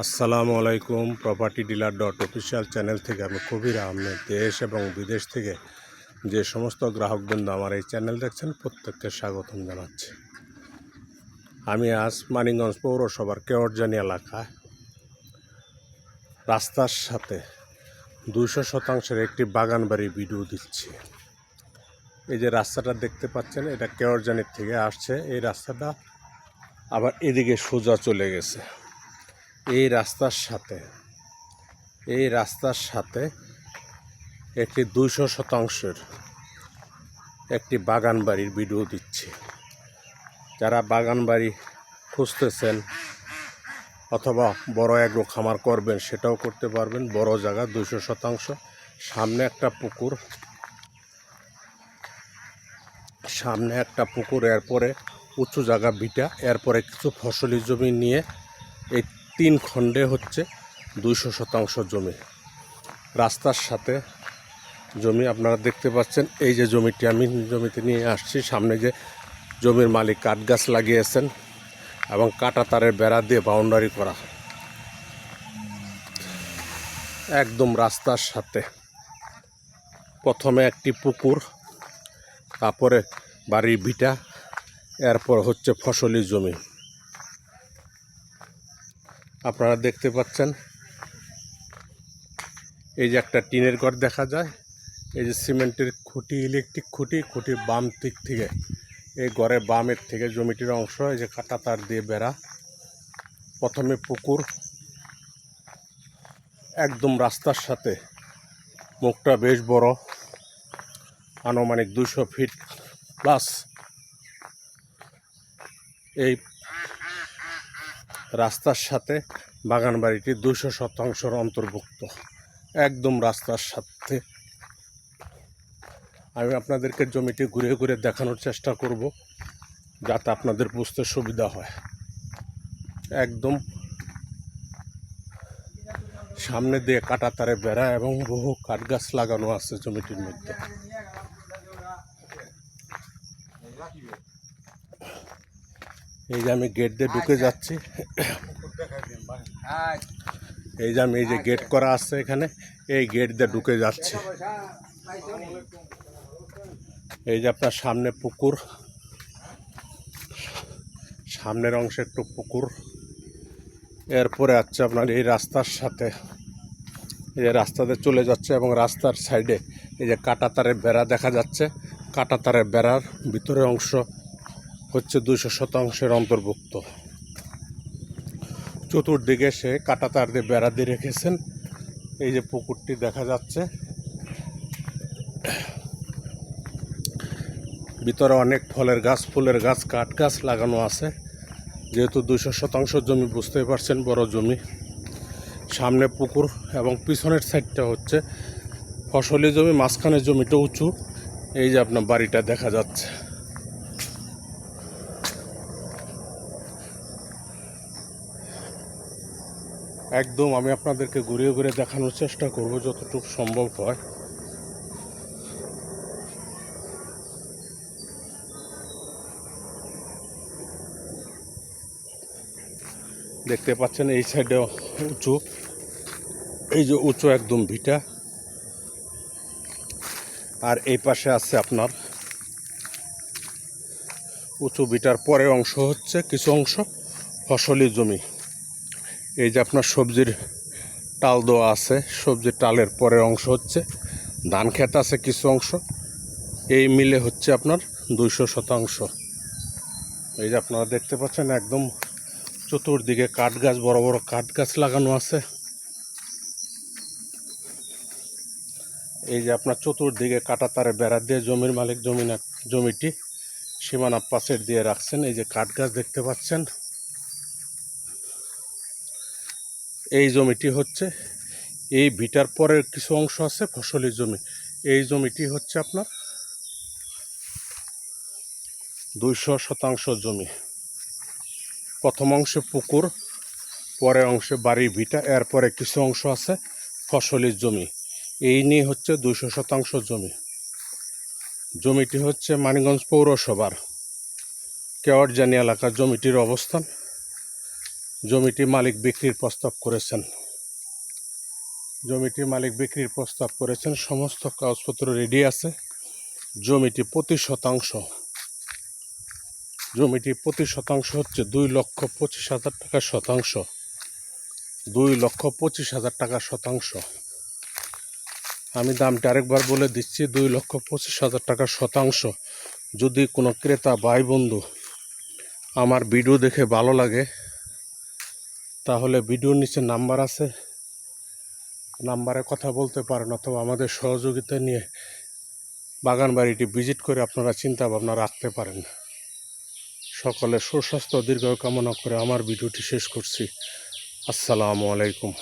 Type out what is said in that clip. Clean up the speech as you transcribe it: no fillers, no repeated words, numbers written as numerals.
আসসালামু আলাইকুম। Property dealer dot official channel থেকে আমি কবির আহমেদ দেশ এবং বিদেশ থেকে যে সমস্ত গ্রাহকবৃন্দ আমার এই চ্যানেল দেখছেন প্রত্যেককে স্বাগতম জানাচ্ছি। আমি আজ মানিকগঞ্জ পৌরসভার কেওড়জানি এলাকায় রাস্তার সাথে 200% একটি বাগান বাড়ি ভিডিও দিচ্ছি। এই যে রাস্তাটা দেখতে পাচ্ছেন, এটা কেওড়জানির থেকে আসছে। এই রাস্তাটা আবার এদিকে সোজা চলে গেছে। এই রাস্তার সাথে একটি 200% একটি বাগান বাড়ির ভিডিও দিচ্ছি। যারা বাগান বাড়ি খুঁজতেছেন অথবা বড় অ্যাগ্রো খামার করবেন, সেটাও করতে পারবেন। বড় জায়গা 200%, সামনে একটা পুকুর, এরপরে উঁচু জায়গা ভিটা, এরপরে কিছু ফসলি জমি নিয়ে এই 3 খণ্ডে হচ্ছে 200% জমি। রাস্তার সাথে জমি আপনারা দেখতে পাচ্ছেন। এই যে জমিটি আমি জমিতে নিয়ে আসছি, সামনে যে জমির মালিক কাঠ গাছ লাগিয়েছেন এবং কাটা তারের বেড়া দিয়ে বাউন্ডারি করা, একদম রাস্তার সাথে। প্রথমে একটি পুকুর, তারপরে বাড়ির ভিটা, এরপর হচ্ছে ফসলি জমি। আপনারা দেখতে পাচ্ছেন এই যে একটা টিনের ঘর দেখা যায়। এই যে সিমেন্টের খুঁটি, ইলেকট্রিক খুঁটির বাম দিক থেকে, এই ঘরের বামের থেকে জমিটির অংশ, এই যে কাটা তার দিয়ে বেড়া। প্রথমে পুকুর, একদম রাস্তার সাথে। মুখটা বেশ বড়, আনুমানিক 200 ফিট প্লাস। এই রাস্তার সাথে বাগান বাড়িটি 200% অন্তর্ভুক্ত, একদম রাস্তার সাথে। আমি আপনাদেরকে জমিটি ঘুরে ঘুরে দেখানোর চেষ্টা করব, যাতে আপনাদের বুঝতে সুবিধা হয়। একদম সামনে দিয়ে কাটা তারে বেড়া এবং বহু কাঠ গাছ লাগানো আছে জমিটির মধ্যে। এই যে আমি গেট দিয়ে ঢুকে যাচ্ছি। এই যে আমি এই যে গেট করা আছে এখানে, এই গেট দিয়ে ঢুকে যাচ্ছি। এই যে আপনার সামনে পুকুর, সামনের অংশে একটু পুকুর, এরপরে আছে আপনার এই রাস্তার সাথে, এই যে রাস্তাতে চলে যাচ্ছে এবং রাস্তার সাইডে এই যে কাটা তারের বেড়া দেখা যাচ্ছে। কাটা তারের বেড়ার ভিতরের অংশ হচ্ছে 200% অন্তর্ভুক্ত। চতুর্দিকে সে কাটা তার দিয়ে বেড়া দিয়ে রেখেছেন। এই যে পুকুরটি দেখা যাচ্ছে, ভিতরে অনেক ফলের গাছ, ফুলের গাছ, কাঠ গাছ লাগানো আছে। যেহেতু 200% জমি, বুঝতেই পারছেন বড় জমি। সামনে পুকুর এবং পিছনের সাইডটা হচ্ছে ফসলি জমি, মাঝখানের জমিটা উঁচু। এই যে আপনার বাড়িটা দেখা যাচ্ছে। একদম আমি আপনাদেরকে ঘুরিয়ে ঘুরে দেখানোর চেষ্টা করব যতটুকু সম্ভব হয়। দেখতে পাচ্ছেন এই সাইডে উঁচু, এই যে উঁচু একদম ভিটা। আর এই পাশে আছে আপনার উঁচু ভিটার পরের অংশ হচ্ছে কিছু অংশ ফসলি জমি। এই যে আপনার সবজির টাল দেওয়া আছে, সবজির টালের পরের অংশ হচ্ছে ধান ক্ষেত আছে কিছু অংশ। এই মিলে হচ্ছে আপনার 200%। এই যে আপনারা দেখতে পাচ্ছেন একদম চতুর্দিকে কাঠ গাছ, বড় বড় কাঠ গাছ লাগানো আছে। এই যে আপনার চতুর্দিকে কাটা তারে বেড়া দিয়ে জমির মালিক জমিটি সীমানা পাশের দিয়ে রাখছেন। এই যে কাঠ গাছ দেখতে পাচ্ছেন। এই জমিটি হচ্ছে, এই ভিটার পরের কিছু অংশ আছে ফসলি জমি। এই জমিটি হচ্ছে আপনার 200% জমি। প্রথম অংশে পুকুর, পরের অংশে বাড়ির ভিটা, এরপরে কিছু অংশ আছে ফসলি জমি। এই নিয়ে হচ্ছে 200% জমি। জমিটি হচ্ছে মানিকগঞ্জ পৌরসভার কেওড়জানি এলাকার জমিটির অবস্থান। জমিটি মালিক বিক্রির প্রস্তাব করেছেন। জমিটি মালিক বিক্রির প্রস্তাব করেছেন, সমস্ত কাগজপত্র রেডি আছে। জমিটি প্রতি শতাংশ হচ্ছে 2,25,000 টাকা শতাংশ। 2,25,000 টাকা শতাংশ। আমি দামটা আরেকবার বলে দিচ্ছি, 2,25,000 টাকা শতাংশ। যদি কোনো ক্রেতা ভাই বন্ধু আমার ভিডিও দেখে ভালো লাগে, তাহলে ভিডিওর নিচে নাম্বার আছে, নাম্বারে কথা বলতে পারেন, অথবা আমাদের সহযোগিতা নিয়ে বাগান বাড়িটি ভিজিট করে আপনারা চিন্তা ভাবনা রাখতে পারেন। সকলের সুস্বাস্থ্য দীর্ঘায়ু কামনা করে আমার ভিডিওটি শেষ করছি। আসসালামু আলাইকুম।